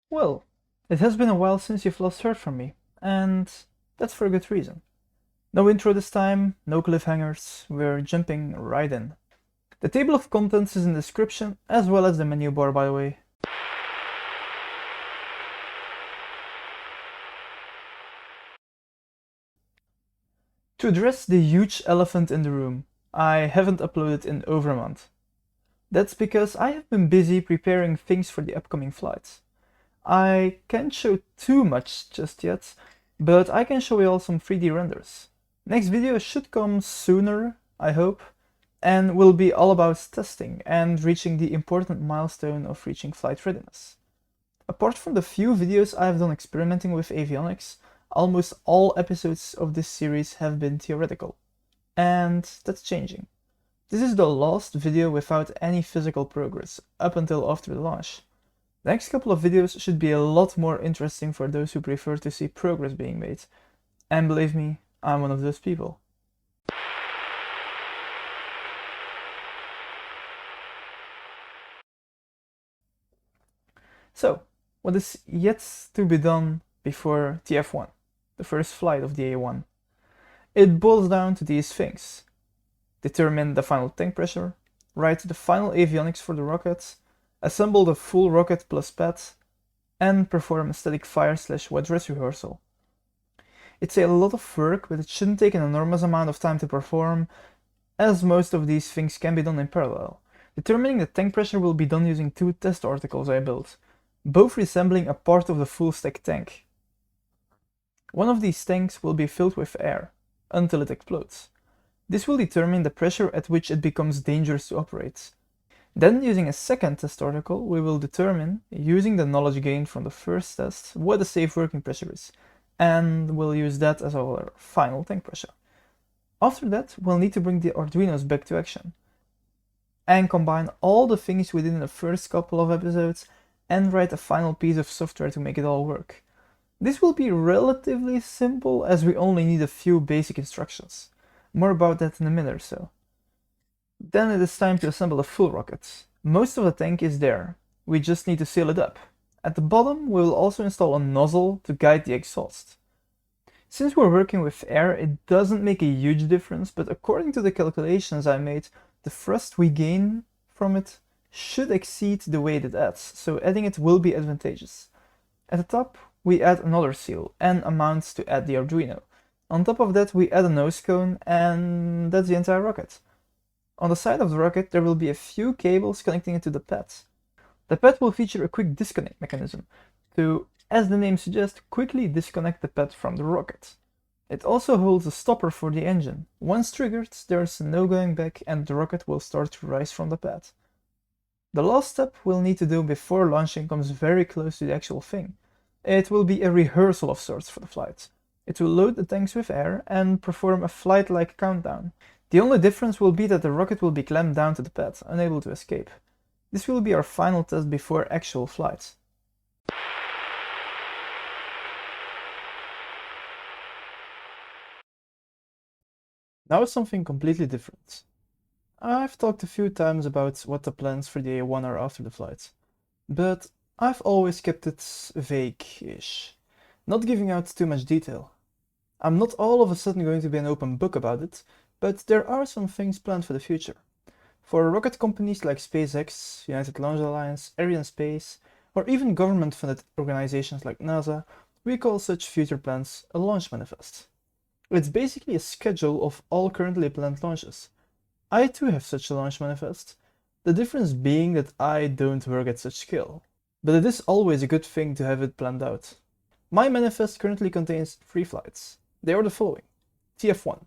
Well, it has been a while since you've last heard from me, and that's for a good reason. No intro this time, no cliffhangers, we're jumping right in. The table of contents is in the description, as well as the menu bar, by the way. To address the huge elephant in the room, I haven't uploaded in over a month. That's because I have been busy preparing things for the upcoming flights. I can't show too much just yet, but I can show you all some 3D renders. Next video should come sooner, I hope, and will be all about testing and reaching the important milestone of reaching flight readiness. Apart from the few videos I've done experimenting with avionics, almost all episodes of this series have been theoretical. And that's changing. This is the last video without any physical progress, up until after the launch. The next couple of videos should be a lot more interesting for those who prefer to see progress being made. And believe me, I'm one of those people. So, what is yet to be done before TF1, the first flight of the A1? It boils down to these things. Determine the final tank pressure, write the final avionics for the rocket, assemble the full rocket plus pad, and perform a static fire/wet dress rehearsal. It's a lot of work, but it shouldn't take an enormous amount of time to perform, as most of these things can be done in parallel. Determining the tank pressure will be done using two test articles I built, both resembling a part of the full stack tank. One of these tanks will be filled with air, until it explodes. This will determine the pressure at which it becomes dangerous to operate. Then, using a second test article, we will determine, using the knowledge gained from the first test, what the safe working pressure is, and we'll use that as our final tank pressure. After that, we'll need to bring the Arduinos back to action, and combine all the things we did in the first couple of episodes, and write a final piece of software to make it all work. This will be relatively simple, as we only need a few basic instructions. More about that in a minute or so. Then it is time to assemble a full rocket. Most of the tank is there, we just need to seal it up. At the bottom we will also install a nozzle to guide the exhaust. Since we're working with air, it doesn't make a huge difference, but according to the calculations I made, the thrust we gain from it should exceed the weight it adds, so adding it will be advantageous. At the top we add another seal, and a mount to add the Arduino. On top of that we add a nose cone, and that's the entire rocket. On the side of the rocket there will be a few cables connecting it to the pad. The pad will feature a quick disconnect mechanism to, as the name suggests, quickly disconnect the pad from the rocket. It also holds a stopper for the engine. Once triggered, there's no going back and the rocket will start to rise from the pad. The last step we'll need to do before launching comes very close to the actual thing. It will be a rehearsal of sorts for the flight. It will load the tanks with air and perform a flight-like countdown. The only difference will be that the rocket will be clamped down to the pad, unable to escape. This will be our final test before actual flight. Now it's something completely different. I've talked a few times about what the plans for the A1 are after the flight, but I've always kept it vague-ish, not giving out too much detail. I'm not all of a sudden going to be an open book about it, but there are some things planned for the future. For rocket companies like SpaceX, United Launch Alliance, Arianespace, or even government-funded organizations like NASA, we call such future plans a launch manifest. It's basically a schedule of all currently planned launches. I too have such a launch manifest, the difference being that I don't work at such scale. But it is always a good thing to have it planned out. My manifest currently contains 3 flights. They are the following. TF1.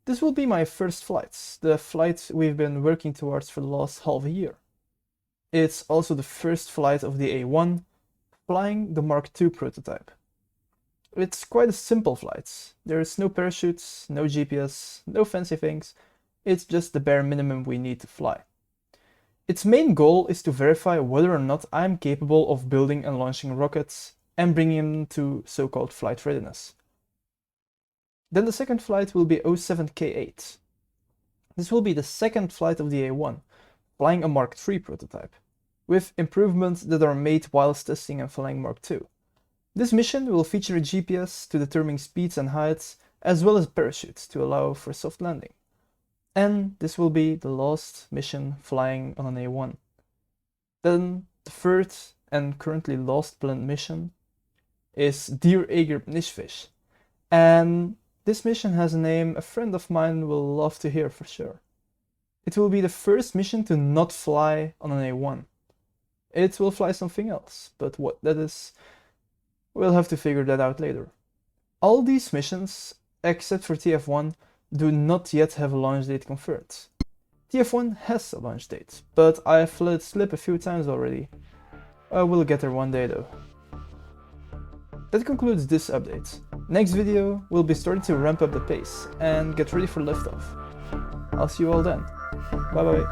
This will be my first flight, the flight we've been working towards for the last half a year. It's also the first flight of the A1, flying the Mark II prototype. It's quite a simple flight. There's no parachutes, no GPS, no fancy things. It's just the bare minimum we need to fly. Its main goal is to verify whether or not I'm capable of building and launching rockets and bringing them to so-called flight readiness. Then the second flight will be 07K8. This will be the second flight of the A1, flying a Mark III prototype. with improvements that are made whilst testing and flying Mark II. This mission will feature a GPS to determine speeds and heights, as well as parachutes to allow for soft landing. And this will be the last mission flying on an A1. Then the third and currently last planned mission is Dear Eager Nishfish. And this mission has a name a friend of mine will love to hear for sure. It will be the first mission to not fly on an A1. It will fly something else, but what that is, we'll have to figure that out later. All these missions, except for TF1, do not yet have a launch date confirmed. TF1 has a launch date, but I've let it slip a few times already. We'll get there one day though. That concludes this update. Next video, we'll be starting to ramp up the pace and get ready for liftoff. I'll see you all then. Bye bye.